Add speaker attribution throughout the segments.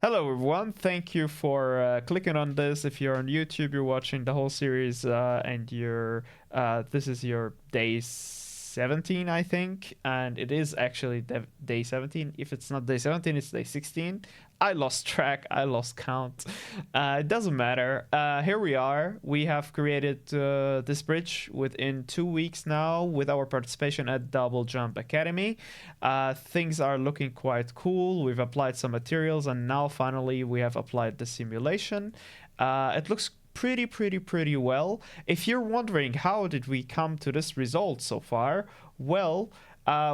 Speaker 1: Hello everyone, thank you for clicking on this. If you're on YouTube, you're watching the whole series and this is your day 17, I think, and it is actually day 17. If it's not day 17, it's day 16. I lost track, I lost count. It doesn't matter. Here we are. We have created this bridge within 2 weeks now with our participation at DoubleJump Academy. Things are looking quite cool. We've applied some materials and now finally we have applied the simulation. It looks pretty well. If you're wondering how did we come to this result so far, well,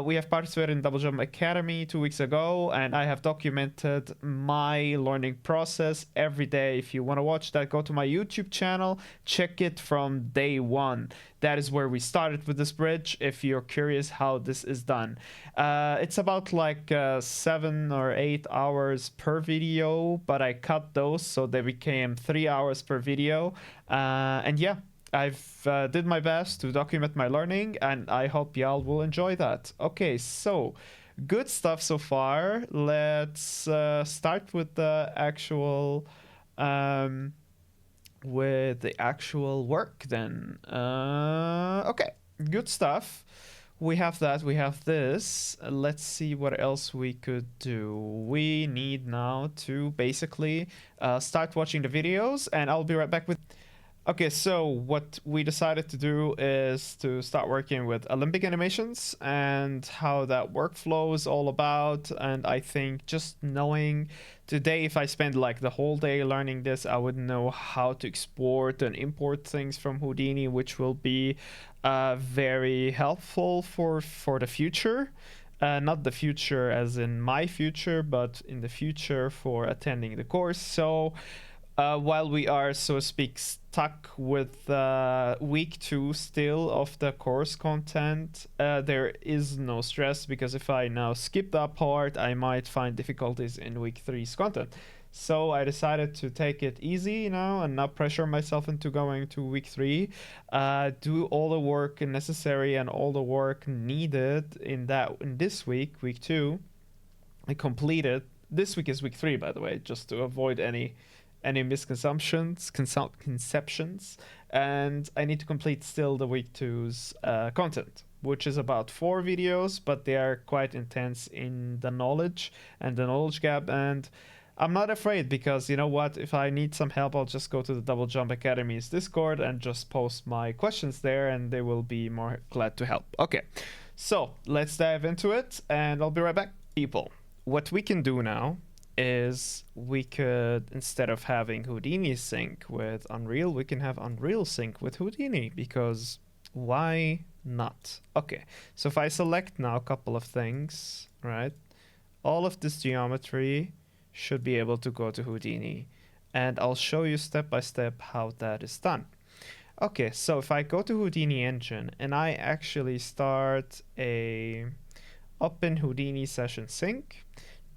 Speaker 1: we have participated in DoubleJump Academy 2 weeks ago, and I have documented my learning process every day. If you want to watch that, go to my YouTube channel, check it from day one. That is where we started with this bridge, if you're curious how this is done. It's about like 7 or 8 hours per video, but I cut those so they became 3 hours per video. And yeah, I've did my best to document my learning, and I hope y'all will enjoy that. Okay, so good stuff so far. Let's start with the actual work then. Okay, good stuff. We have that, we have this. Let's see what else we could do. We need now to basically start watching the videos, and I'll be right back with... Okay, so what we decided to do is to start working with Alembic animations and how that workflow is all about. And I think just knowing today, if I spend like the whole day learning this, I would know how to export and import things from Houdini, which will be very helpful for the future. Not the future as in my future, but in the future for attending the course. So while we are, so to speak, stuck with week 2 still of the course content, there is no stress, because if I now skip that part, I might find difficulties in week 3's content. So I decided to take it easy now and not pressure myself into going to week 3. Do all the work necessary and all the work needed in this week, week 2. I completed. This week is week 3, by the way, just to avoid any misconceptions, conceptions, and I need to complete still the week 2's content, which is about 4 videos, but they are quite intense in the knowledge and the knowledge gap. And I'm not afraid, because you know what, if I need some help, I'll just go to the DoubleJump Academy's Discord and just post my questions there, and they will be more glad to help. Okay, so let's dive into it, and I'll be right back. People, what we can do now is we could, instead of having Houdini sync with Unreal, we can have Unreal sync with Houdini, because why not? Okay, so if I select now a couple of things, right, all of this geometry should be able to go to Houdini, and I'll show you step by step how that is done. Okay, so if I go to Houdini engine and I actually start a open Houdini session sync,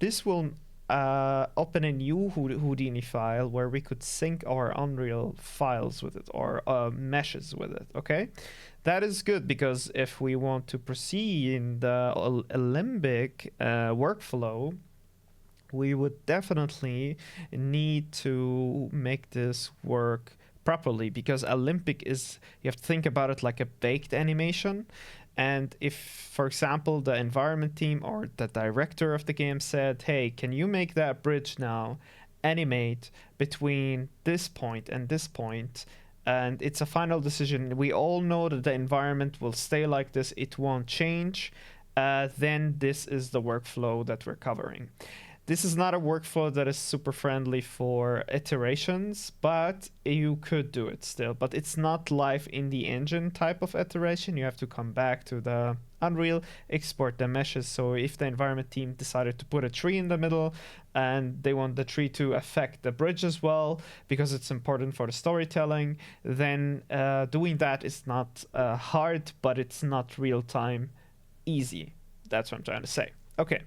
Speaker 1: this will open a new Houdini file where we could sync our Unreal files with it, or meshes with it. Okay, that is good, because if we want to proceed in the Alembic workflow, we would definitely need to make this work properly, because Alembic is, you have to think about it like a baked animation. And if, for example, the environment team or the director of the game said, hey, can you make that bridge now animate between this point and this point, and it's a final decision, we all know that the environment will stay like this, it won't change, then this is the workflow that we're covering. This is not a workflow that is super friendly for iterations, but you could do it still. But it's not live in the engine type of iteration. You have to come back to the Unreal, export the meshes. So if the environment team decided to put a tree in the middle and they want the tree to affect the bridge as well, because it's important for the storytelling, then doing that is not hard, but it's not real time easy. That's what I'm trying to say. Okay.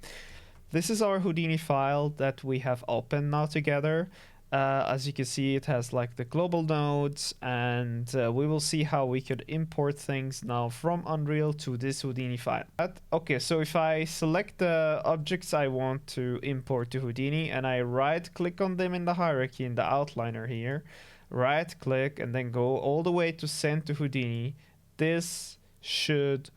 Speaker 1: This is our Houdini file that we have opened now together. As you can see, it has like the global nodes, and we will see how we could import things now from Unreal to this Houdini file. Okay, so if I select the objects I want to import to Houdini and I right click on them in the hierarchy in the outliner here, right click and then go all the way to send to Houdini, this should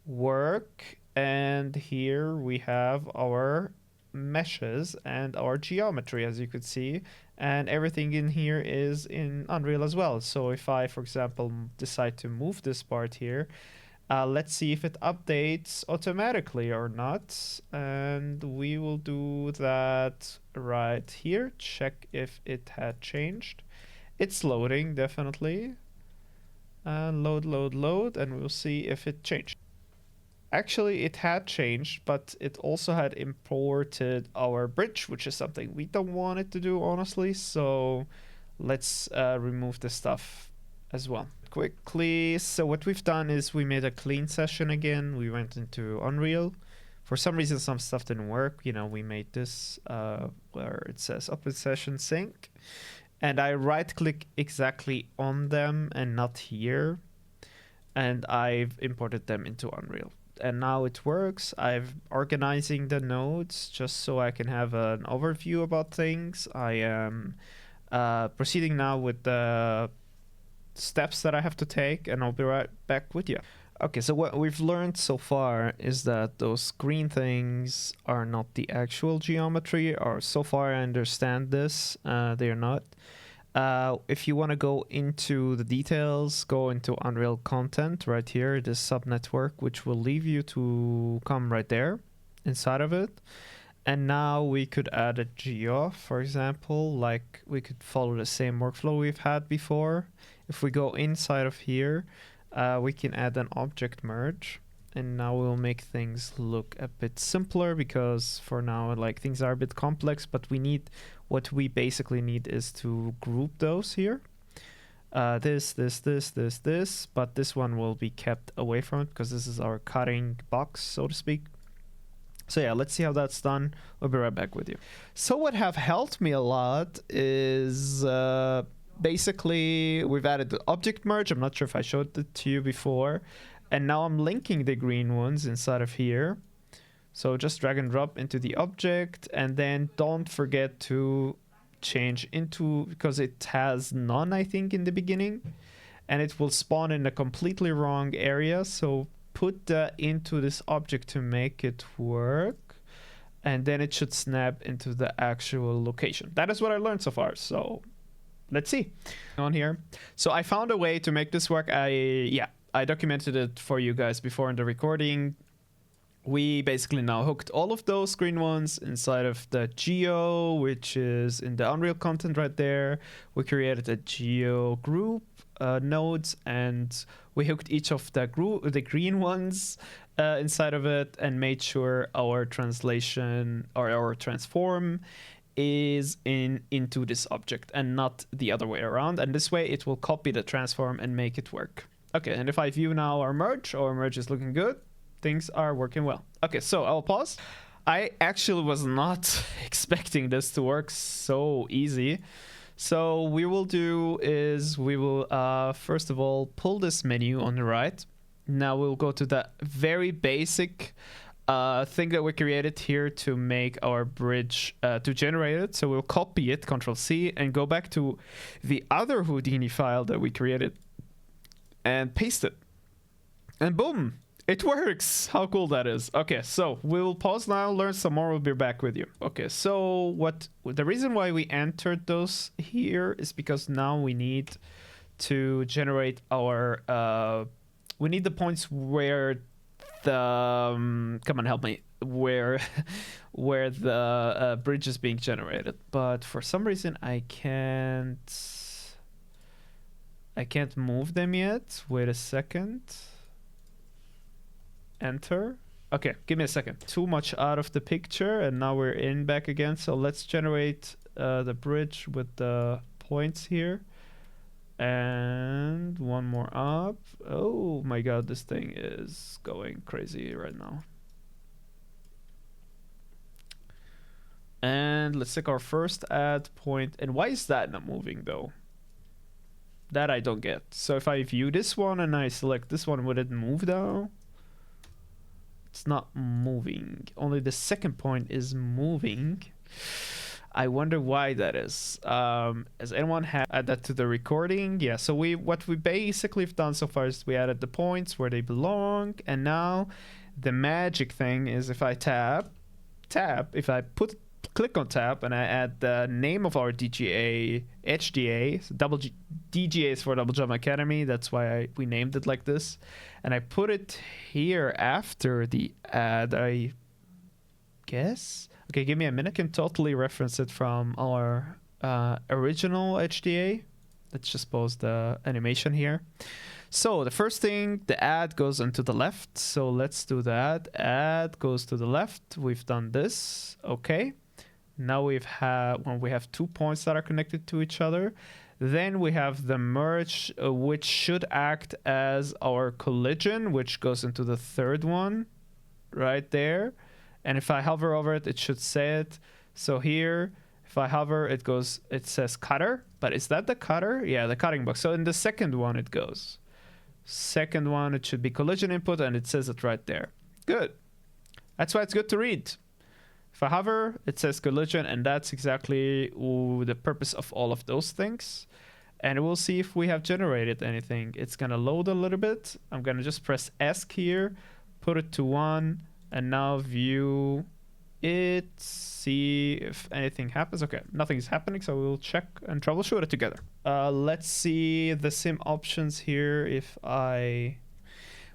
Speaker 1: work. And here we have our meshes and our geometry, as you could see, and everything in here is in Unreal as well. So if I, for example, decide to move this part here, let's see if it updates automatically or not, and we will do that right here. Check if it had changed. It's loading, definitely. Load, and we'll see if it changed. Actually, it had changed, but it also had imported our bridge, which is something we don't want it to do, honestly. So let's remove this stuff as well. Quickly, so what we've done is we made a clean session again. We went into Unreal. For some reason, some stuff didn't work. You know, we made this where it says open session sync. And I right-click exactly on them and not here. And I've imported them into Unreal. And now it works. I'm organizing the nodes just so I can have an overview about things. I am proceeding now with the steps that I have to take, and I'll be right back with you. Okay, so what we've learned so far is that those green things are not the actual geometry, or so far I understand this, they are not. If you want to go into the details, go into Unreal Content right here, this subnetwork, which will leave you to come right there inside of it. And now we could add a geo, for example, like we could follow the same workflow we've had before. If we go inside of here, we can add an object merge. And now we'll make things look a bit simpler, because for now, like, things are a bit complex, but what we basically need is to group those here. This, but this one will be kept away from it because this is our cutting box, so to speak. So yeah, let's see how that's done. We'll be right back with you. So what have helped me a lot is basically we've added the object merge. I'm not sure if I showed it to you before. And now I'm linking the green ones inside of here. So just drag and drop into the object, and then don't forget to change into, because it has none, I think, in the beginning, and it will spawn in a completely wrong area. So put that into this object to make it work, and then it should snap into the actual location. That is what I learned so far. So let's see on here. So I found a way to make this work. I documented it for you guys before in the recording. We basically now hooked all of those green ones inside of the geo, which is in the Unreal content right there. We created a geo group nodes, and we hooked each of the green ones inside of it, and made sure our translation or our transform is into this object and not the other way around. And this way it will copy the transform and make it work. Okay, and if I view now our merge is looking good. Things are working well. Okay, so I'll pause. I actually was not expecting this to work so easy. So we will do is we will first of all pull this menu on the right. Now we'll go to the very basic thing that we created here to make our bridge, to generate it. So we'll copy it, Control C, and go back to the other Houdini file that we created and paste it. And boom, it works. How cool that is. Okay, so we'll pause now, learn some more. We'll be back with you. Okay, so the reason why we entered those here is because now we need to generate our, we need the points where the, come on, help me, where the bridge is being generated. But for some reason I can't move them yet. Wait a second. Enter. Okay, give me a second. Too much out of the picture, and now we're in back again. So let's generate the bridge with the points here. And one more up. Oh my god, this thing is going crazy right now. And let's take our first add point. And why is that not moving though? That I don't get. So if I view this one and I select this one, would it move though? It's not moving. Only the second point is moving. I wonder why that is. Has anyone add that to the recording? Yeah, so what we basically have done so far is we added the points where they belong, and now the magic thing is if I tab, if I click on tab and I add the name of our DGA, HDA, so DGA is for DoubleJump Academy, that's why we named it like this, and I put it here after the ad, I guess. Okay, give me a minute. I can totally reference it from our original HDA. Let's just pause the animation here. So the first thing, the ad goes into the left. So let's do that. Ad goes to the left. We've done this. Okay. Now when we have 2 points that are connected to each other. Then we have the merge, which should act as our collision, which goes into the third one right there. And if I hover over it, it should say it. So here, if I hover, it says cutter. But is that the cutter? Yeah, the cutting box. So in the second one, it goes. Second one, it should be collision input, and it says it right there. Good. That's why it's good to read. If I hover, it says collision, and that's exactly the purpose of all of those things. And we'll see if we have generated anything. It's going to load a little bit. I'm going to just press ESC here, put it to 1, and now view it, see if anything happens. Okay, nothing is happening, so we'll check and troubleshoot it together. Let's see the sim options here.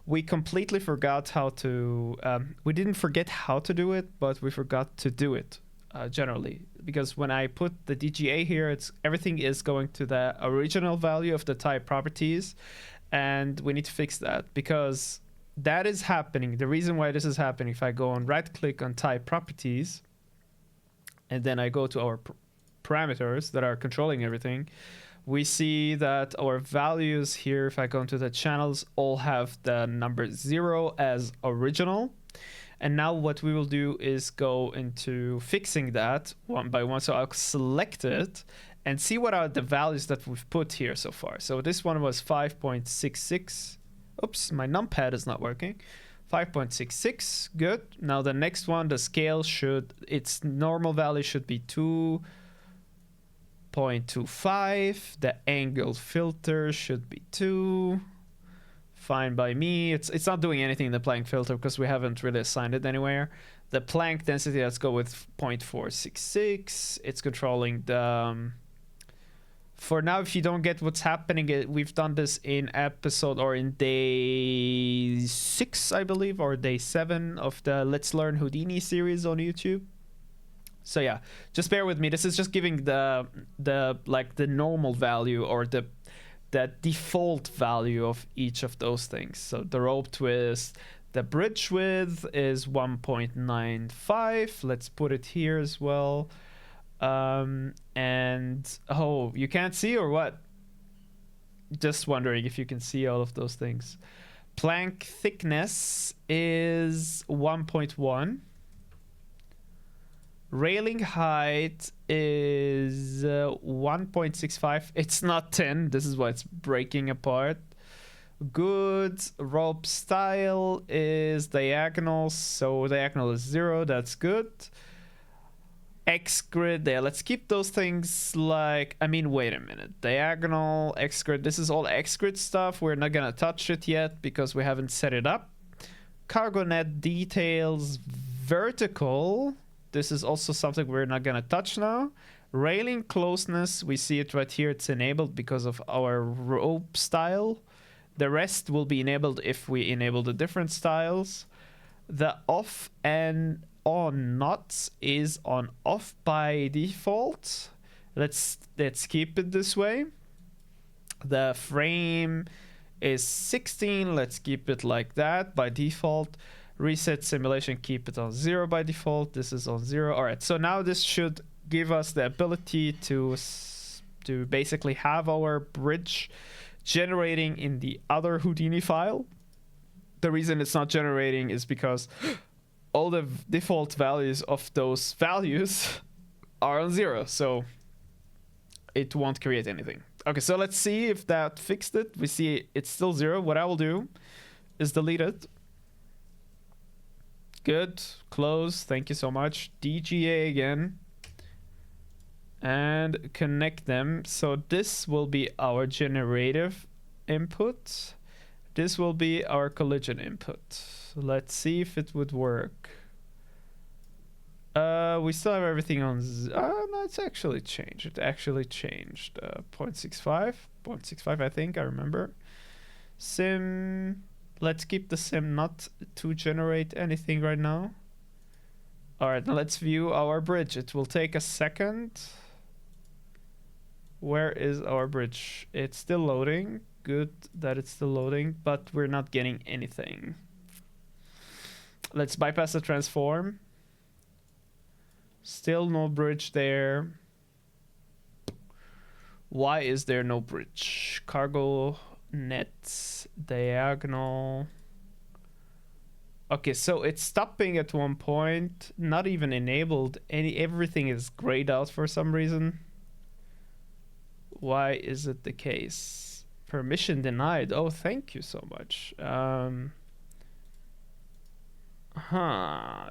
Speaker 1: We completely forgot how to, we didn't forget how to do it, but we forgot to do it generally. Because when I put the DGA here, everything is going to the original value of the type properties, and we need to fix that because that is happening. The reason why this is happening, if I go and right click on type properties, and then I go to our parameters that are controlling everything, we see that our values here, if I go into the channels, all have the number 0 as original. And now what we will do is go into fixing that one by one. So I'll select it and see what are the values that we've put here so far. So this one was 5.66. Oops, my numpad is not working. 5.66, good. Now the next one, the scale its normal value should be 2.25. The angle filter should be 2. Fine by me. It's not doing anything in the plank filter because we haven't really assigned it anywhere. The plank density, let's go with 0.466. It's controlling the... For now, if you don't get what's happening, we've done this in episode or in day 6, I believe, or day 7 of the Let's Learn Houdini series on YouTube. So yeah, just bear with me. This is just giving the normal value or the default value of each of those things. So the rope twist, the bridge width is 1.95. Let's put it here as well. And oh, you can't see or what? Just wondering if you can see all of those things. Plank thickness is 1.1. Railing height is 1.65. It's not 10. This is why it's breaking apart. Good. Rope style is diagonal. So diagonal is 0. That's good. X grid there. Let's keep those things like, I mean, wait a minute. Diagonal, X grid. This is all X grid stuff. We're not going to touch it yet because we haven't set it up. Cargo net details, vertical. This is also something we're not going to touch now. Railing closeness, we see it right here. It's enabled because of our rope style. The rest will be enabled if we enable the different styles. The off and on knots is on off by default. Let's keep it this way. The frame is 16. Let's keep it like that by default. Reset simulation, keep it on 0 by default. This is on 0. All right, so now this should give us the ability to basically have our bridge generating in the other Houdini file. The reason it's not generating is because all the default values of those values are on 0, so it won't create anything. Okay, so let's see if that fixed it. We see it's still 0. What I will do is delete it. Good. Close. Thank you so much. DGA again. And connect them. So this will be our generative input. This will be our collision input. Let's see if it would work. We still have everything on... no, it's actually changed. It actually changed. 0.65. 0.65, I think. I remember. Sim... Let's keep the sim not to generate anything right now. Alright, now let's view our bridge. It will take a second. Where is our bridge? It's still loading. Good that it's still loading, but we're not getting anything. Let's bypass the transform. Still no bridge there. Why is there no bridge? Cargo net diagonal. Okay, so it's stopping at one point, not even enabled. Everything is grayed out for some reason. Why is it the case? Permission denied. Oh, thank you so much. Trying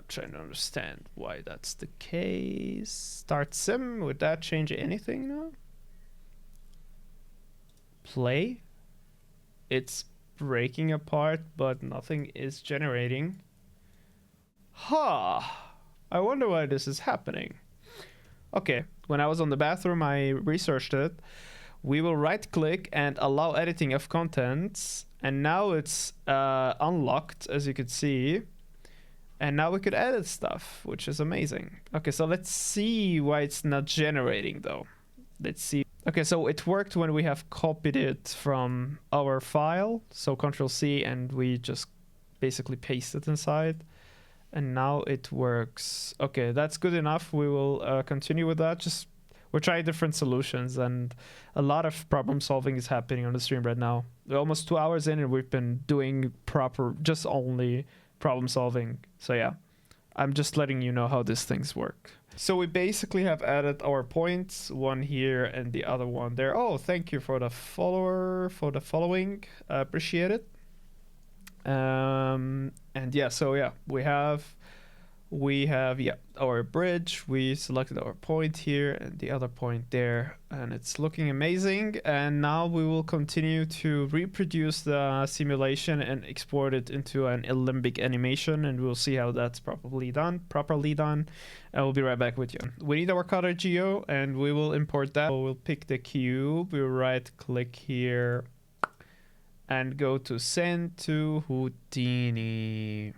Speaker 1: to understand why that's the case. Start sim. Would that change anything now? Play. It's breaking apart, but nothing is generating. I wonder why this is happening. Okay, when I was on the bathroom, I researched it. We will right click and allow editing of contents. And now it's unlocked, as you could see. And now we could edit stuff, which is amazing. Okay, so let's see why it's not generating though. Let's see. Okay, so it worked when we have copied it from our file. So Control-C and we just basically paste it inside. And now it works. Okay, that's good enough. We will continue with that. We're trying different solutions and a lot of problem solving is happening on the stream right now. We're almost 2 hours in and we've been doing just only problem solving. So yeah, I'm just letting you know how these things work. So we basically have added our points, one here and the other one there. Oh, thank you for the following. Appreciate it. And yeah, so yeah, we have our bridge. We selected our point here and the other point there, and it's looking amazing. And now we will continue to reproduce the simulation and export it into an Alembic animation, and we'll see how that's properly done. And we'll be right back with you. We need our cutter geo, and we will import that. So we'll pick the cube. We'll right click here and go to send to Houdini.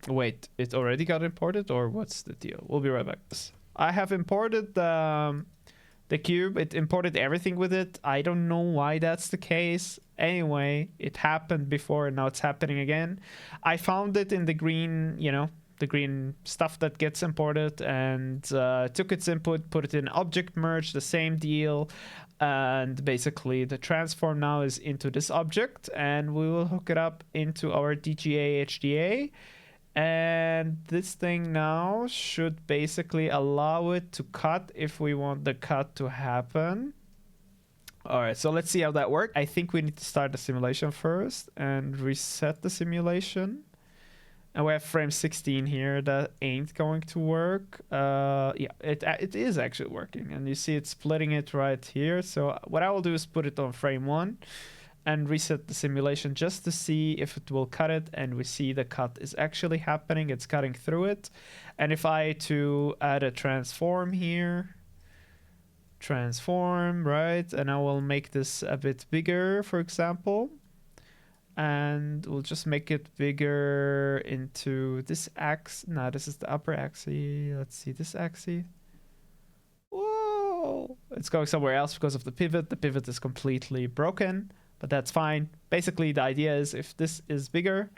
Speaker 1: Wait, it already got imported, or what's the deal? We'll be right back. I have imported the cube. It imported everything with it. I don't know why that's the case. Anyway, it happened before and now it's happening again. I found it in the green, the green stuff that gets imported, and took its input, put it in object merge, the same deal. And basically the transform now is into this object, and we will hook it up into our DGA HDA. And this thing now should basically allow it to cut if we want the cut to happen. All right, so let's see how that works. I think we need to start the simulation first and reset the simulation. And we have frame 16 here. That ain't going to work. Yeah, it is actually working. And you see it's splitting it right here. So what I will do is put it on frame 1. And reset the simulation just to see if it will cut it, and we see the cut is actually happening. It's cutting through it. And if I to add a transform here, right, and I will make this a bit bigger, for example, and we'll just make it bigger into this axis. No, this is the upper axis. Let's see this axis. Whoa, it's going somewhere else because of the pivot. The pivot is completely broken. But that's fine. Basically, the idea is if this is bigger,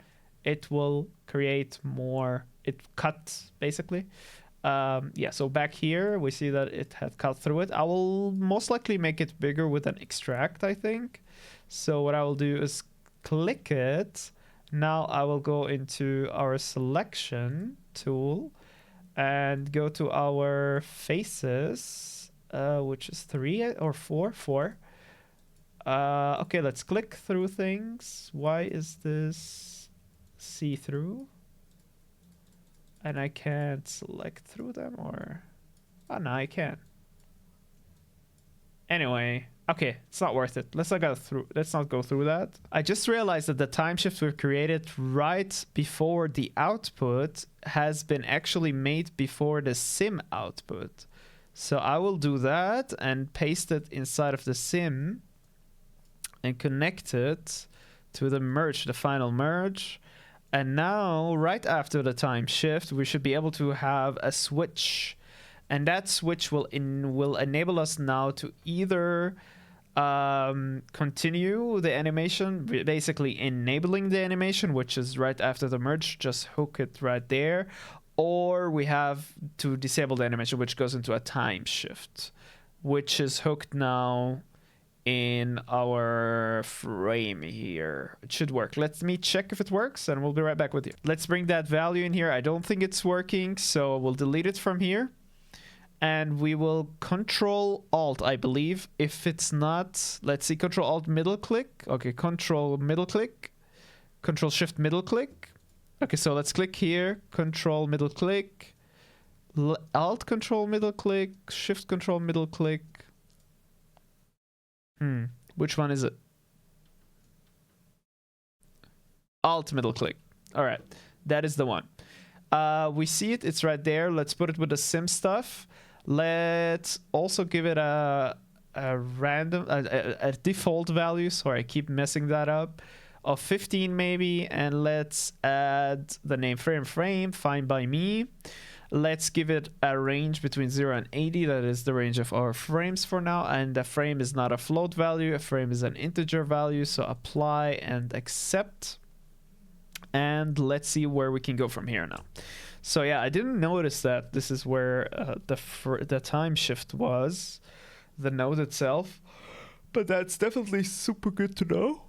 Speaker 1: it will create more. It cuts, basically. Yeah, so back here, we see that it had cut through it. I will most likely make it bigger with an extract, I think. So what I will do is click it. Now I will go into our selection tool. and go to our faces, which is 3 or 4? 4. Okay, let's click through things. Why is this see-through? And I can't select through them, or... Oh, no, I can. Anyway, okay, it's not worth it. Let's not go through that. I just realized that the time shift we've created right before the output has been actually made before the sim output. So I will do that and paste it inside of the sim and connect it to the merge, the final merge. And now, right after the time shift, we should be able to have a switch. And that switch will enable us now to either continue the animation, basically enabling the animation, which is right after the merge, just hook it right there. Or we have to disable the animation, which goes into a time shift, which is hooked now in our frame here. It should work. Let me check if it works and we'll be right back with you. Let's bring that value in here. I don't think it's working, so we'll delete it from here. And we will Control Alt, I believe. If it's not, let's see, Control Alt middle click. Okay, Control middle click. Control Shift middle click. Okay, so let's click here. Control middle click. Alt Control middle click. Shift Control middle click. Which one is it? Alt middle click. All right, that is the one. We see it. It's right there. Let's put it with the sim stuff. Let's also give it a random, a default value. Sorry, I keep messing that up. Of 15 maybe, and let's add the name frame, fine by me. Let's give it a range between 0 and 80. That is the range of our frames for now. And the frame is not a float value. A frame is an integer value. So apply and accept. And let's see where we can go from here now. So yeah, I didn't notice that this is where the time shift was, the node itself. But that's definitely super good to know.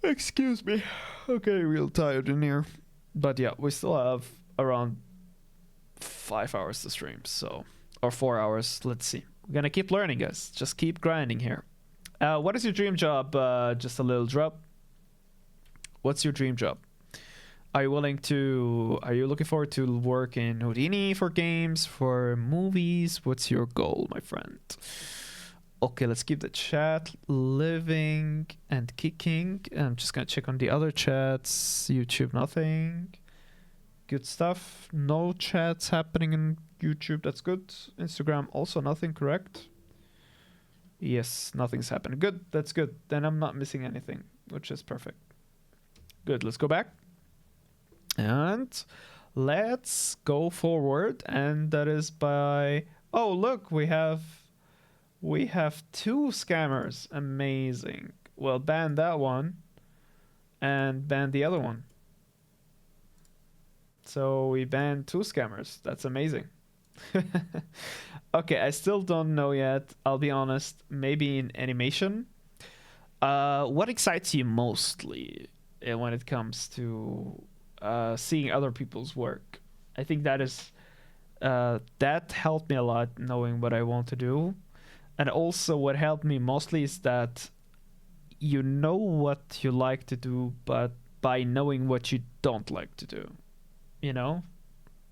Speaker 1: Excuse me. Okay, real tired in here. But yeah, we still have around 5 hours to stream, so, or 4 hours. Let's see. We're gonna keep learning, guys. Just keep grinding here. What is your dream job? Just a little drop. What's your dream job? Are you looking forward to work in Houdini for games, for movies? What's your goal, my friend? Okay, let's keep the chat living and kicking. I'm just gonna check on the other chats. YouTube, nothing. Good stuff. No chats happening in YouTube. That's good. Instagram, also nothing, correct? Yes, nothing's happening. Good, that's good. Then I'm not missing anything, which is perfect. Good, let's go back. And let's go forward. And that is by... Oh, look, we have 2 scammers. Amazing. Well, ban that one and ban the other one. So we banned 2 scammers. That's amazing. Okay, I still don't know yet. I'll be honest. Maybe in animation. What excites you mostly when it comes to seeing other people's work? I think that is that helped me a lot, knowing what I want to do. And also what helped me mostly is that you know what you like to do, but by knowing what you don't like to do. You know,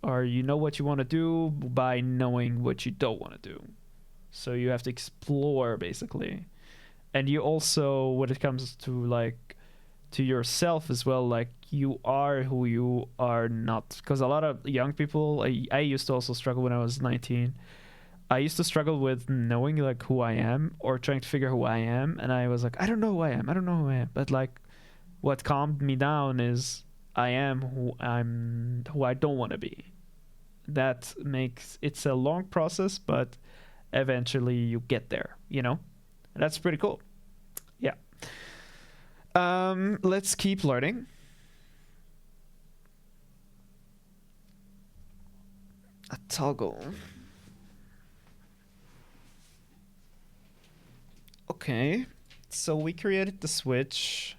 Speaker 1: or you know what you want to do by knowing what you don't want to do. So you have to explore, basically. And you also, when it comes to like to yourself as well, like you are who you are not. Because a lot of young people, I used to also struggle when I was 19. I used to struggle with knowing like who I am or trying to figure who I am. And I was like, I don't know who I am. I don't know who I am. But like what calmed me down is I am who I don't want to be. That makes it's a long process, but eventually you get there, you know? And that's pretty cool. Yeah. Let's keep learning. A toggle. Okay. So we created the switch.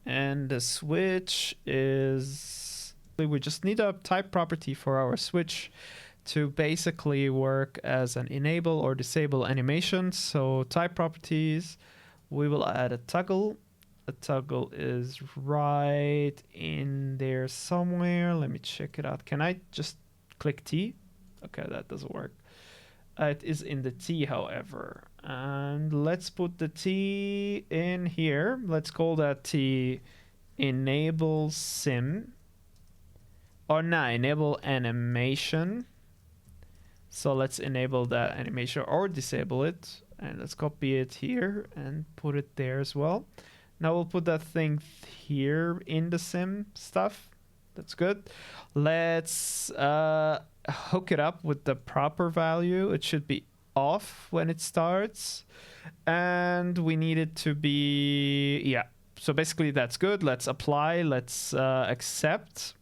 Speaker 1: And the switch is We just need a type property for our switch to basically work as an enable or disable animation. So type properties, we will add a toggle. A toggle is right in there somewhere. Let me check it out. Can I just click T? Okay, that doesn't work. It is in the T, however. And let's put the T in here. Let's call that T enable sim. Or no, enable animation. So let's enable that animation or disable it. And let's copy it here and put it there as well. Now we'll put that thing here in the sim stuff. That's good. Let's hook it up with the proper value. It should be off when it starts. And we need it to be, yeah. So basically that's good. Let's apply. Let's accept.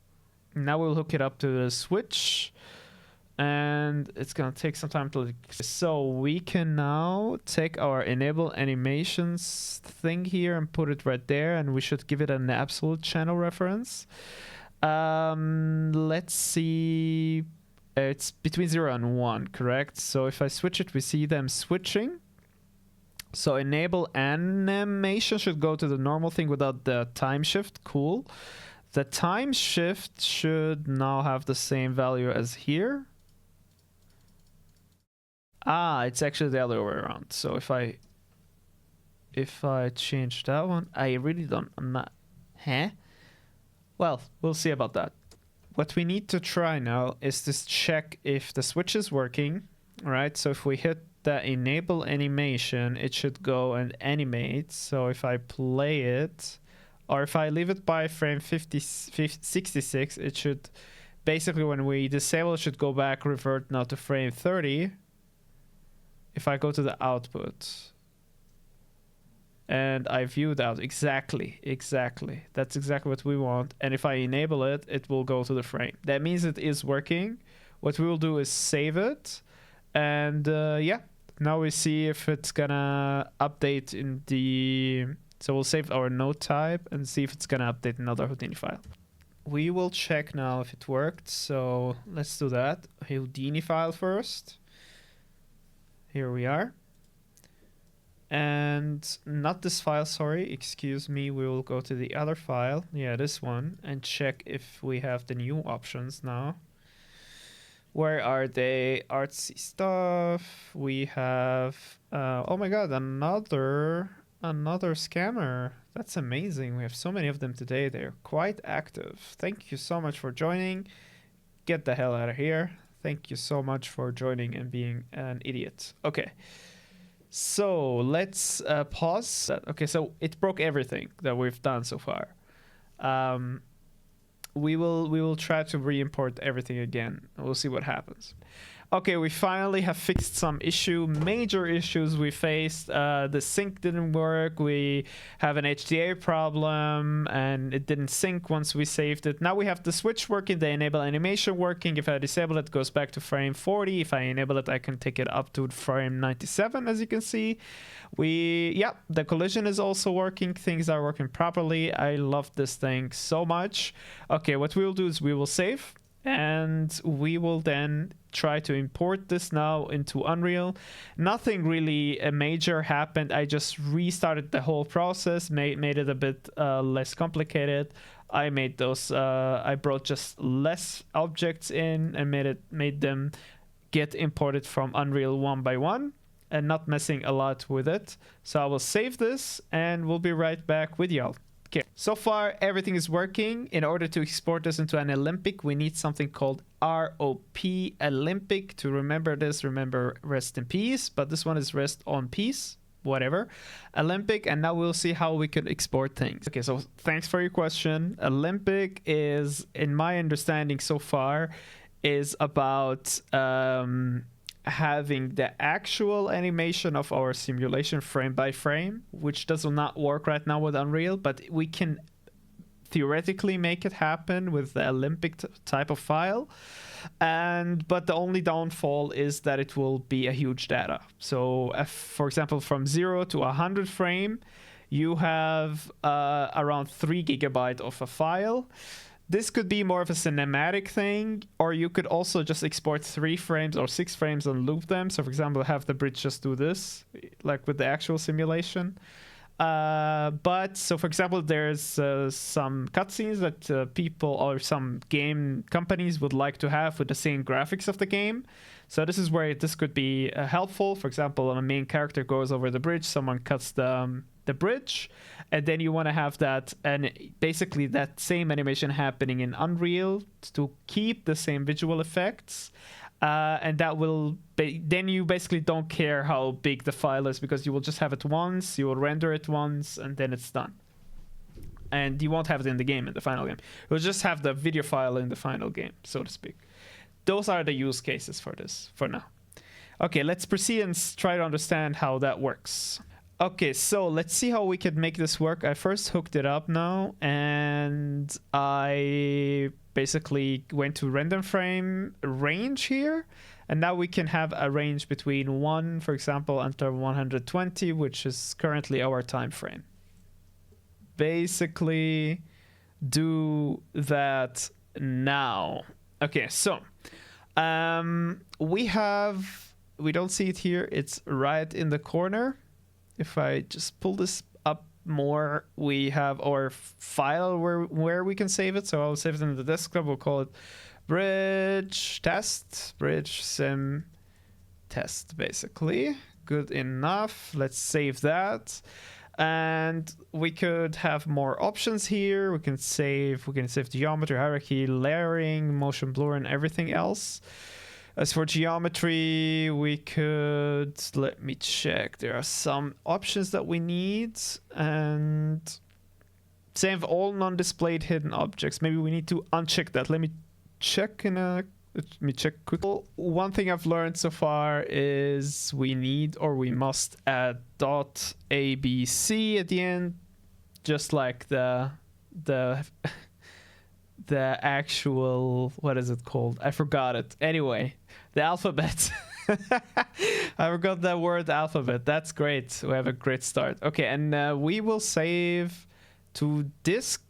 Speaker 1: Now we'll hook it up to the switch. And it's gonna take some time to. So we can now take our enable animations thing here and put it right there, and we should give it an absolute channel reference. Let's see. It's between 0 and 1, correct? So if I switch it, we see them switching. So enable animation should go to the normal thing without the time shift. Cool. The time shift should now have the same value as here. Ah, it's actually the other way around. So if I change that one, I really don't, I'm not, huh? Well, we'll see about that. What we need to try now is to check if the switch is working, right? So if we hit the enable animation, it should go and animate. So if I play it, or if I leave it by frame 66, it should, basically when we disable it, should go back, revert now to frame 30. If I go to the output and I view that, exactly. That's exactly what we want. And if I enable it, it will go to the frame. That means it is working. What we will do is save it. And yeah, now we see if it's gonna update in the, so we'll save our node type and see if it's gonna update another Houdini file. We will check now if it worked. So let's do that. Houdini file first. Here we are. And not this file, sorry, excuse me. We will go to the other file. Yeah, this one, and check if we have the new options now. Where are they? Artsy stuff. We have, oh my God, another scammer. That's amazing. We have so many of them today. They're quite active. Thank you so much for joining. Get the hell out of here. Thank you so much for joining and being an idiot. Okay, so let's pause that. Okay, so it broke everything that we've done so far. We will try to re-import everything again. We'll see what happens. Okay, we finally have fixed some major issues we faced. The sync didn't work. We have an HDA problem and it didn't sync once we saved it. Now we have the switch working, the enable animation working. If I disable it, it goes back to frame 40. If I enable it, I can take it up to frame 97, as you can see. The collision is also working. Things are working properly. I love this thing so much. Okay, what we will do is we will save. And we will then try to import this now into Unreal. Nothing really major happened. I just restarted the whole process, made it a bit less complicated. I made those. I brought just less objects in and made them get imported from Unreal one by one, and not messing a lot with it. So I will save this, and we'll be right back with y'all. Okay, so far everything is working. In order to export this into an Alembic, we need something called ROP Alembic. To remember this, remember rest in peace, but this one is rest on peace, whatever. Alembic, and now we'll see how we could export things. Okay, so thanks for your question. Alembic is, in my understanding so far, is about having the actual animation of our simulation frame by frame, which does not work right now with Unreal, but we can theoretically make it happen with the Alembic type of file. But the only downfall is that it will be a huge data. So for example, from 0 to 100 frame, you have around 3 GB of a file. This could be more of a cinematic thing, or you could also just export 3 frames or 6 frames and loop them. So for example, have the bridge just do this, like with the actual simulation. But so for example, there's some cutscenes that people or some game companies would like to have with the same graphics of the game. So this is where this could be helpful. For example, a main character goes over the bridge, someone cuts the bridge, and then you want to have that, and basically that same animation happening in Unreal to keep the same visual effects. And that will then you basically don't care how big the file is, because you will just have it once, you will render it once, and then it's done. And you won't have it in the game, in the final game. You'll just have the video file in the final game, so to speak. Those are the use cases for this for now. Okay, let's proceed and try to understand how that works. Okay, so let's see how we could make this work. I first hooked it up now, and I basically went to random frame range here, and now we can have a range between 1, for example, until 120, which is currently our time frame. Basically do that now. Okay, so we don't see it here, it's right in the corner. If I just pull this up more, we have our file where we can save it. So I'll save it in the desktop. We'll call it bridge sim test, basically. Good enough. Let's save that. And we could have more options here. We can save geometry, hierarchy, layering, motion blur, and everything else. As for geometry, we could, let me check. There are some options that we need, and save all non-displayed hidden objects. Maybe we need to uncheck that. Let me check quickly. One thing I've learned so far is we must add .abc at the end, just like the actual, what is it called? I forgot it. Anyway, the alphabet. I forgot that word, alphabet. That's great. We have a great start. Okay, and we will save to disk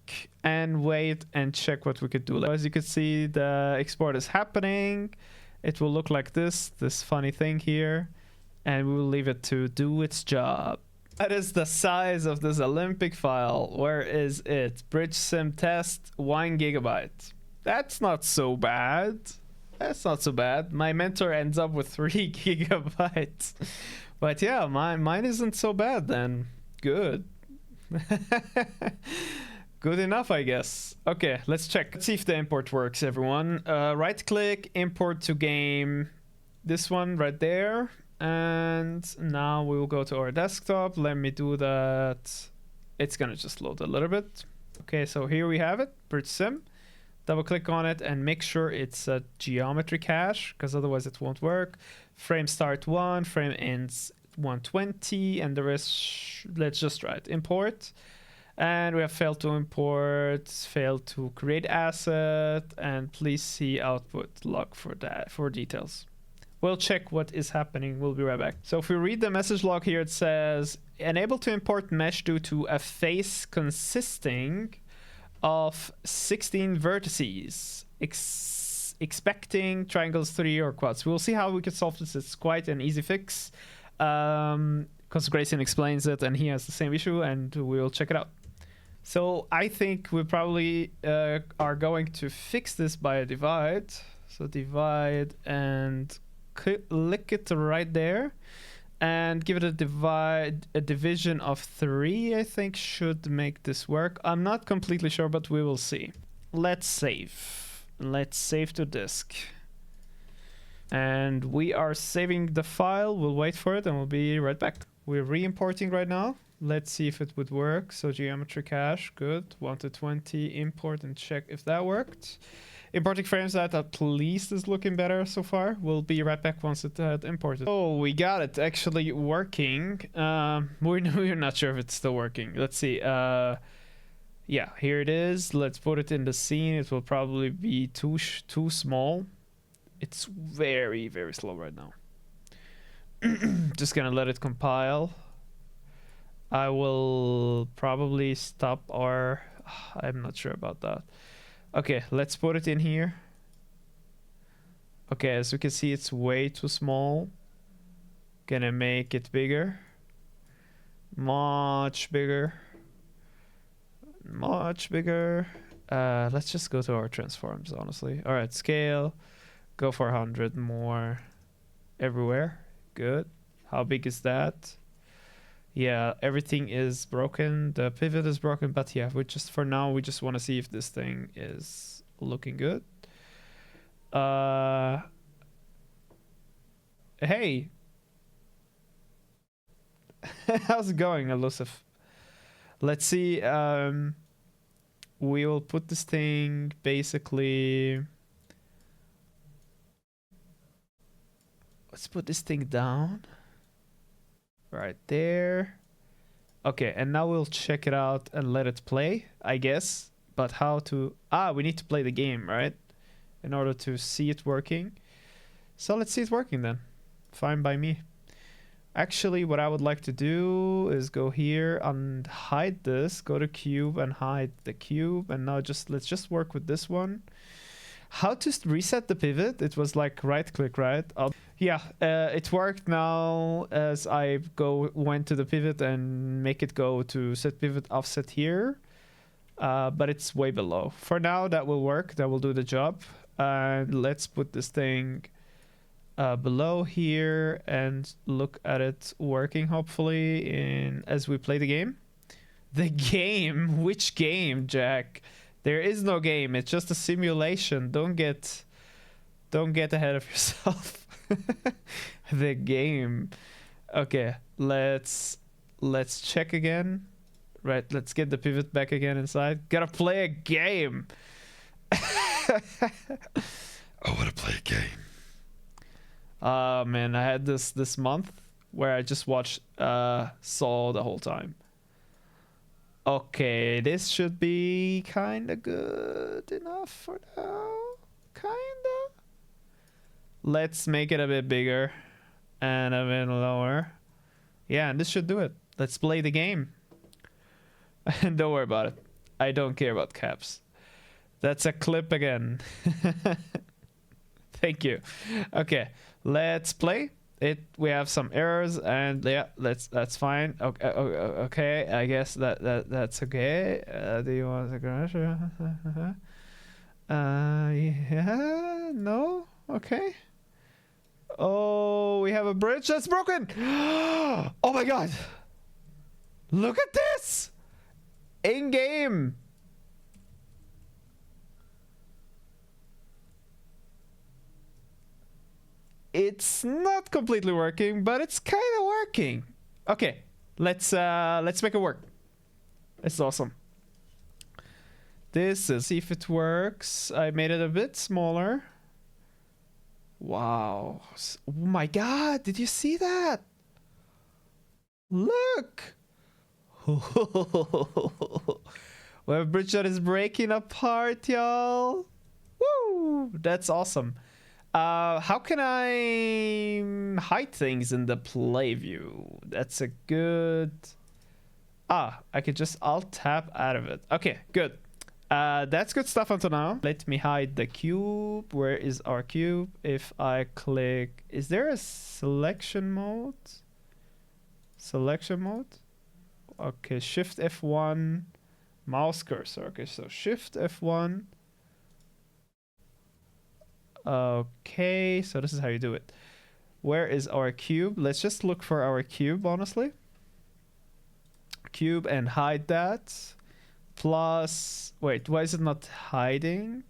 Speaker 1: and wait and check what we could do. As you can see, the export is happening. It will look like this funny thing here, and we will leave it to do its job. That is the size of this Alembic file. Where is it? Bridge sim test, 1 gigabyte. That's not so bad. That's not so bad. My mentor ends up with 3 gigabytes. But yeah, mine isn't so bad then. Good. Good enough, I guess. Okay, let's check. Let's see if the import works, everyone. Right click, import to game. This one right there. And now we will go to our desktop. Let me do that. It's gonna just load a little bit. Okay, so here we have it, bridge sim. Double click on it and make sure it's a geometry cache, because otherwise it won't work. Frame start 1, frame ends 120, and the rest, let's just try it. Import. And we have failed to import, failed to create asset, and please see output log for details. We'll check what is happening. We'll be right back. So if we read the message log here, it says, unable to import mesh due to a face consisting of 16 vertices, expecting triangles 3 or quads. We'll see how we can solve this. It's quite an easy fix, because Grayson explains it and he has the same issue, and we'll check it out. So I think we probably are going to fix this by a divide. So divide and click it right there and give it a division of 3, I think should make this work. I'm not completely sure, but we will see. Let's save. Let's save to disk. And we are saving the file. We'll wait for it and we'll be right back. We're re-importing right now. Let's see if it would work. So geometry cache, good. 1 to 20, import and check if that worked. Importing frames that at least is looking better so far. We'll be right back once it had imported. Oh, we got it actually working. We're not sure if it's still working. Let's see. Yeah, here it is. Let's put it in the scene. It will probably be too small. It's very, very slow right now. Just gonna let it compile. I will probably stop our... I'm not sure about that. Okay, let's put it in here. Okay, as you can see, it's way too small. Gonna make it bigger. Much bigger. Much bigger. Let's just go to our transforms, honestly. All right, scale. Go for 100 more everywhere. Good. How big is that? Yeah, everything is broken. The pivot is broken, but yeah, we just, for now, we just want to see if this thing is looking good. Hey. How's it going, Elusive? Let's see. We will put this thing basically. Let's put this thing down. Right there. Okay, and now we'll check it out and let it play, I guess. But how to... we need to play the game, right? In order to see it working. So let's see it working then. Fine by me. Actually, what I would like to do is go here and hide this. Go to cube and hide the cube. And now let's just work with this one. How to reset the pivot? It was like right click, right? Yeah, it worked now as I went to the pivot and make it go to set pivot offset here. But it's way below. For now, that will work. That will do the job. And let's put this thing below here and look at it working, hopefully, as we play the game. The game? Which game, Jack? There is no game. It's just a simulation. Don't get ahead of yourself. The game. Okay, let's check again. Right, let's get the pivot back again inside. Gotta play a game. I wanna play a game. Man, I had this month where I just watched Saw the whole time. Okay, this should be kinda good enough for now. Kinda. Let's make it a bit bigger and a bit lower. Yeah, and this should do it. Let's play the game. And don't worry about it. I don't care about caps. That's a clip again. Thank you. Okay, let's play it. We have some errors, and yeah, that's fine. Okay, okay. I guess that's okay. Do you want to crash? Yeah. No. Okay. Oh, we have a bridge that's broken. Oh my god! Look at this. In game. It's not completely working, but it's kind of working. Okay, let's make it work. It's awesome. This is, see if it works. I made it a bit smaller. Wow. Oh my god, did you see that? Look. We have a bridge that is breaking apart, y'all. Woo! That's awesome. How can I hide things in the play view? That's a good... I could just alt tab out of it. Okay, good. That's good stuff until now. Let me hide the cube. Where is our cube? If I click... Is there a selection mode? Selection mode? Okay, Shift F1. Mouse cursor. Okay, so Shift F1. Okay, so this is how you do it. Where is our cube? Let's just look for our cube, honestly. Cube and hide that. Plus, wait, why is it not hiding?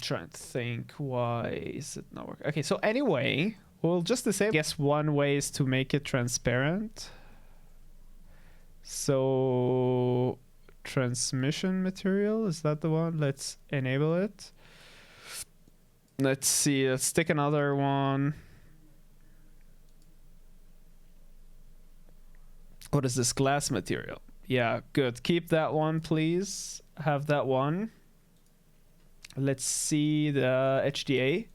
Speaker 1: Trying to think, why is it not working? Okay, so anyway, we'll just disable. I guess one way is to make it transparent. So transmission material, is that the one? Let's enable it. Let's see, let's stick another one. What is this? Glass material. Yeah, good. Keep that one, please. Have that one. Let's see the HDA.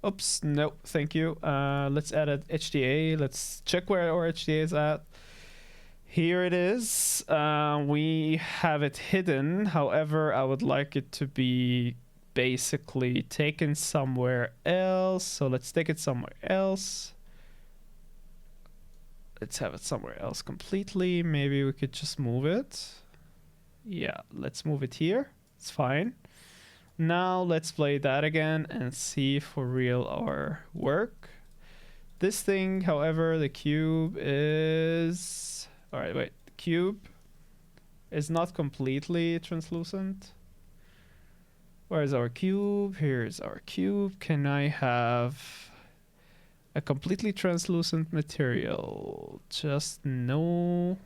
Speaker 1: Oops, no, thank you. Let's add an HDA. Let's check where our HDA is at. Here it is. We have it hidden. However, I would like it to be basically taken somewhere else. So let's take it somewhere else. Let's have it somewhere else completely. Maybe we could just move it. Yeah, let's move it here. It's fine. Now let's play that again and see for real our work. This thing, however, the cube is... Alright, wait. The cube is not completely translucent. Where is our cube? Here's our cube. Can I have a completely translucent material? Just no.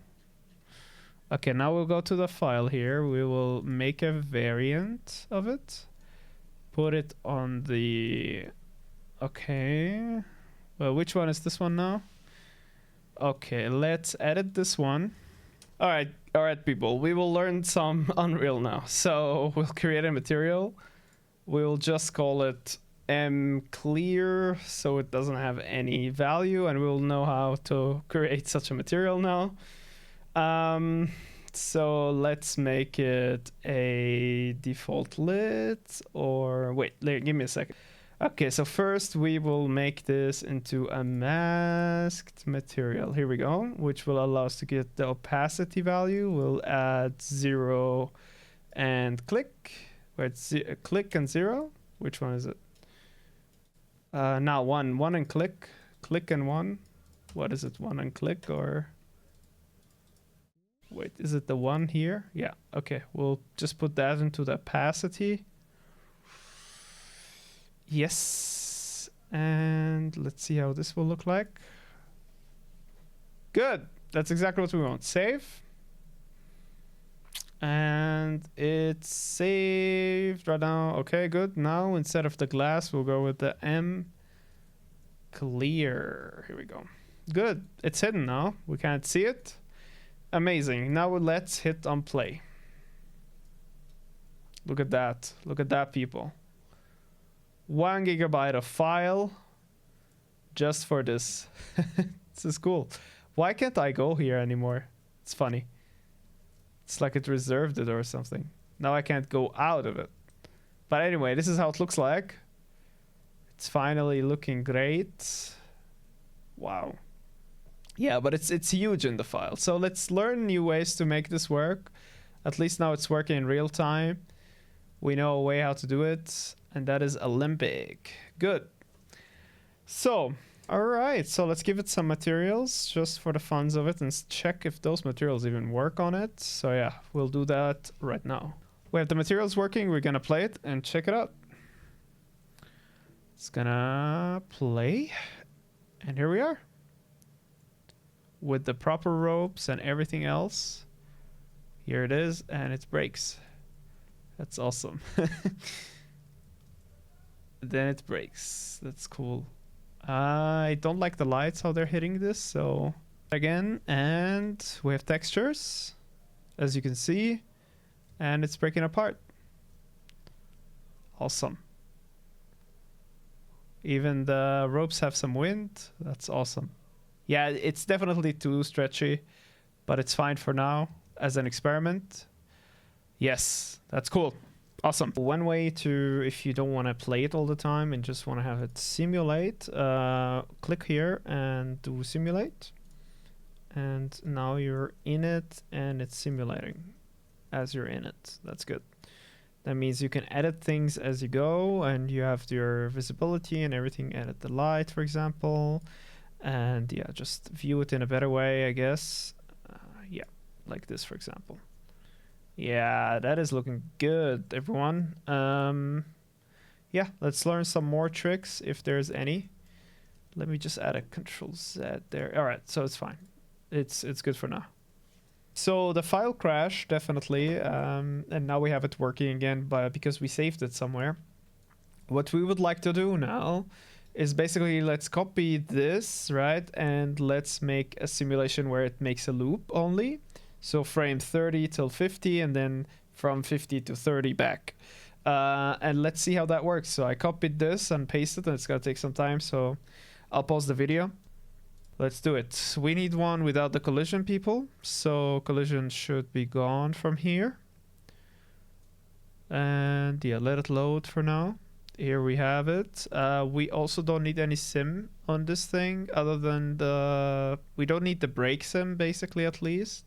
Speaker 1: Okay, now we'll go to the file here. We will make a variant of it. Put it on the... Okay. Well, which one is this one now? Okay, let's edit this one. Alright, people. We will learn some Unreal now. So we'll create a material. We'll just call it mClear, so it doesn't have any value, and we'll know how to create such a material now. So let's make it a default lit, or wait, give me a second. Okay, so first we will make this into a masked material. Here we go, which will allow us to get the opacity value. We'll add 0 and click. Where it's click and 0. Which one is it? Now 1 and click. Click and 1. What is it? 1 and click, or... Wait, is it the 1 here? Yeah, okay. We'll just put that into the opacity. Yes. And let's see how this will look like. Good. That's exactly what we want. Save. And it's saved right now. Okay, good. Now, instead of the glass, we'll go with the mClear. Here we go. Good. It's hidden now. We can't see it. Amazing. Now let's hit on play. Look at that. Look at that, people. 1 gigabyte of file just for this. This is cool. Why can't I go here anymore? It's funny. It's like it reserved it or something. Now I can't go out of it. But anyway, this is how it looks like. It's finally looking great. Wow. Yeah, but it's huge in the file. So let's learn new ways to make this work. At least now it's working in real time. We know a way how to do it, and that is Alembic. Good. So, all right. So let's give it some materials just for the funs of it and check if those materials even work on it. So yeah, we'll do that right now. We have the materials working. We're gonna play it and check it out. It's gonna play, and here we are. With the proper ropes and everything else. Here it is, and it breaks. That's awesome. Then it breaks. That's cool. I don't like the lights, how they're hitting this, so... Again, and we have textures, as you can see, and it's breaking apart. Awesome. Even the ropes have some wind. That's awesome. Yeah, it's definitely too stretchy, but it's fine for now as an experiment. Yes, that's cool. Awesome. One way to, if you don't want to play it all the time and just want to have it simulate, click here and do simulate. And now you're in it and it's simulating as you're in it. That's good. That means you can edit things as you go, and you have your visibility and everything. Edit the light, for example. And yeah, just view it in a better way, I guess. Yeah, like this, for example. Yeah, that is looking good, everyone. Yeah, let's learn some more tricks if there's any. Let me just add a Control Z there. All right, so it's fine. It's good for now. So the file crashed, definitely, and now we have it working again, but because we saved it somewhere. What we would like to do now is basically let's copy this, right? And let's make a simulation where it makes a loop only. So frame 30 till 50, and then from 50 to 30 back. And let's see how that works. So I copied this and pasted, and it's gonna take some time, so I'll pause the video. Let's do it. We need one without the collision, people. So collision should be gone from here. And yeah, let it load for now. Here we have it. We also don't need any sim on this thing other than we don't need the brake sim, basically, at least.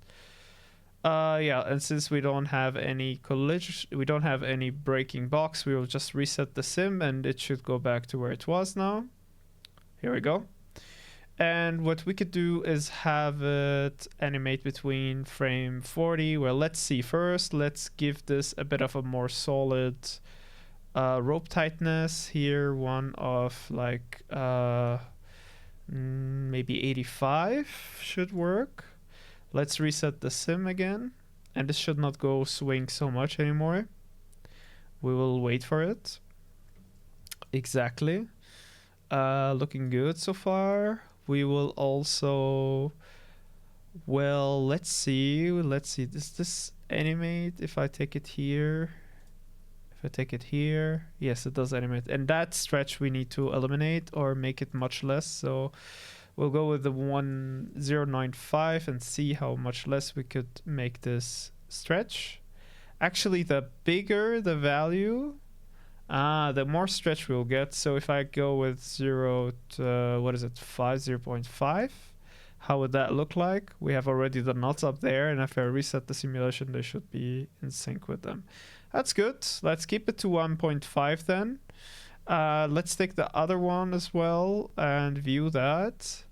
Speaker 1: Yeah, and since we don't have any collision, we don't have any braking box, we will just reset the sim and it should go back to where it was now. Here we go. And what we could do is have it animate between frame 40. Well, let's see first. Let's give this a bit of a more solid rope tightness here. One of like maybe 85 should work. Let's reset the sim again. And this should not go swing so much anymore. We will wait for it. Exactly. Looking good so far. We will also, well, let's see, does this animate if I take it here? If I take it here, yes, it does animate. And that stretch we need to eliminate or make it much less. So we'll go with the 1095 and see how much less we could make this stretch. Actually, the bigger the value, the more stretch we'll get. So if I go with 0.5, how would that look like? We have already the knots up there, and if I reset the simulation, they should be in sync with them. That's good. Let's keep it to 1.5 then. Let's take the other one as well and view that.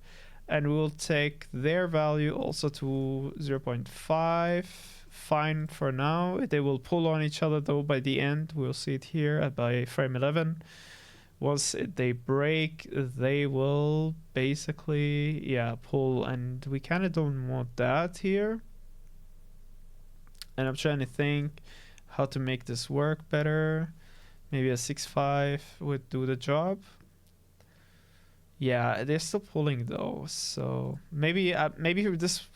Speaker 1: And we'll take their value also to 0.5. Fine for now. They will pull on each other though by the end. We'll see it here by frame 11. Once they break, they will basically, yeah, pull, and we kind of don't want that here. And I'm trying to think how to make this work better. Maybe a 6.5 would do the job. Yeah, they're still pulling though, so maybe this.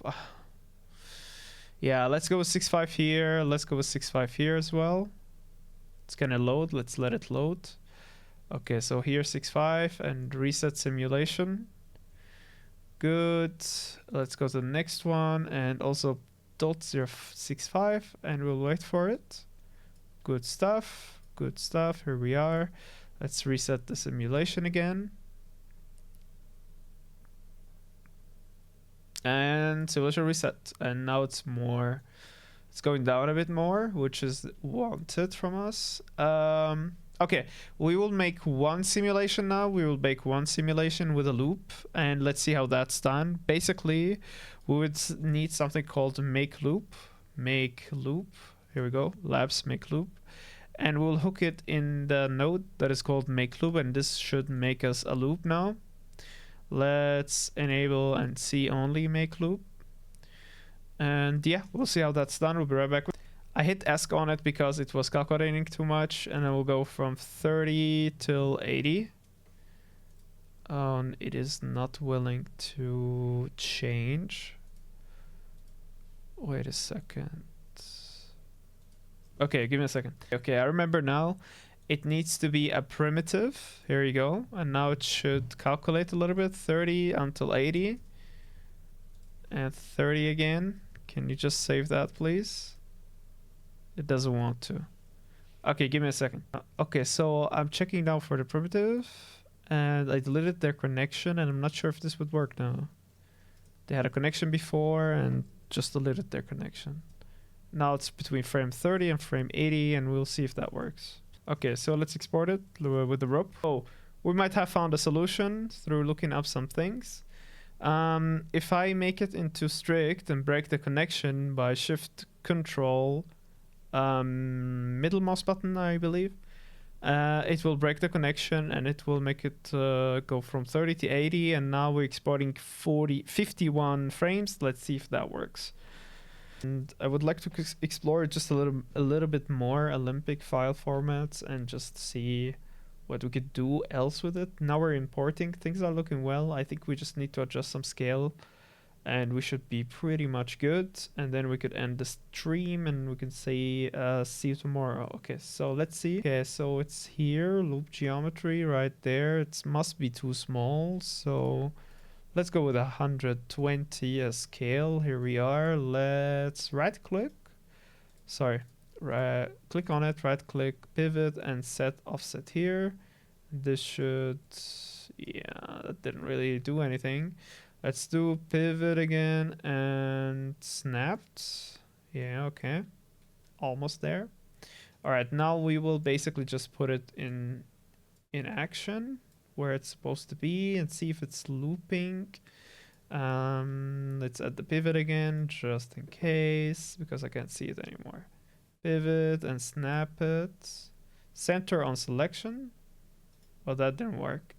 Speaker 1: Yeah, let's go with 6.5 here. Let's go with 6.5 here as well. It's gonna load. Let's let it load. Okay, so here 6.5 and reset simulation. Good. Let's go to the next one and also .065 and we'll wait for it. Good stuff. Good stuff. Here we are. Let's reset the simulation again. And simulation reset, and now it's going down a bit more, which is wanted from us. Okay, we will make one simulation now. We will make one simulation with a loop, and let's see how that's done. Basically, we would need something called make loop. Here we go, labs make loop, and we'll hook it in the node that is called make loop, and this should make us a loop now. Let's enable and see only make loop. And yeah, we'll see how that's done. We'll be right back. I hit ESC on it because it was calculating too much, and then we'll go from 30 till 80. It is not willing to change. Wait a second. Okay, give me a second. Okay, I remember now. It needs to be a primitive. Here you go. And now it should calculate a little bit. 30 until 80. And 30 again. Can you just save that, please? It doesn't want to. Okay, give me a second. Okay, so I'm checking now for the primitive. And I deleted their connection. And I'm not sure if this would work now. They had a connection before and just deleted their connection. Now it's between frame 30 and frame 80. And we'll see if that works. Okay, so let's export it with the rope. Oh, we might have found a solution through looking up some things. If I make it into strict and break the connection by shift control middle mouse button, I believe, it will break the connection and it will make it go from 30 to 80. And now we're exporting 51 frames. Let's see if that works. And I would like to explore just a little bit more Alembic file formats and just see what we could do else with it. Now we're importing. Things are looking well. I think we just need to adjust some scale and we should be pretty much good. And then we could end the stream and we can say see you tomorrow. Okay, so let's see. Okay, so it's here, loop geometry right there. It must be too small, so let's go with 120 as scale. Here we are. Let's right click, sorry, click on it, right click, pivot, and set offset here. This should, yeah, that didn't really do anything. Let's do pivot again and snapped. Yeah, okay. Almost there. All right, now we will basically just put it in action where it's supposed to be and see if it's looping. Let's add the pivot again just in case because I can't see it anymore. Pivot and snap it. Center on selection. Well, that didn't work.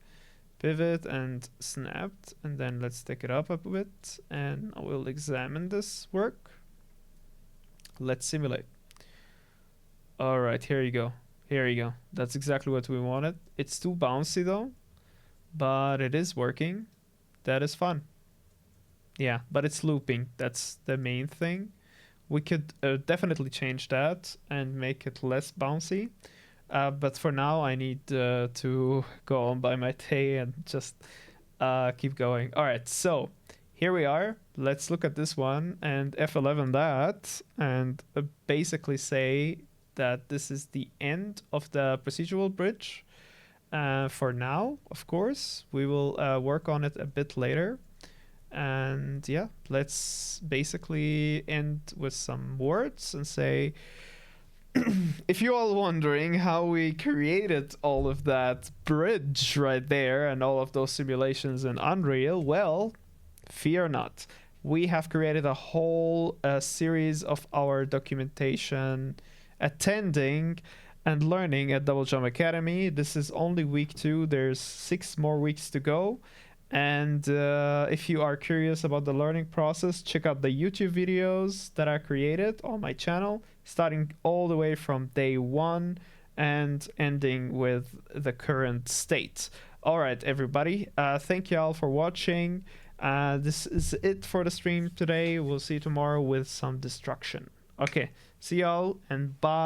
Speaker 1: Pivot and snapped, and then let's take it up a bit and we'll examine this work. Let's simulate. All right, here you go. Here you go. That's exactly what we wanted. It's too bouncy though, but it is working. That is fun. Yeah, but it's looping. That's the main thing. We could definitely change that and make it less bouncy. But for now, I need to go on by my day and just keep going. All right, so here we are. Let's look at this one and F11 that and basically say that this is the end of the procedural bridge. For now, of course, we will work on it a bit later. And yeah, let's basically end with some words and say, if you're all wondering how we created all of that bridge right there and all of those simulations in Unreal, well, fear not. We have created a whole series of our documentation attending and learning at DoubleJump Academy. This is only week 2. There's 6 more weeks to go. And if you are curious about the learning process, check out the YouTube videos that I created on my channel, starting all the way from day 1 and ending with the current state. All right, everybody. Thank you all for watching. This is it for the stream today. We'll see you tomorrow with some destruction. Okay, see y'all and bye.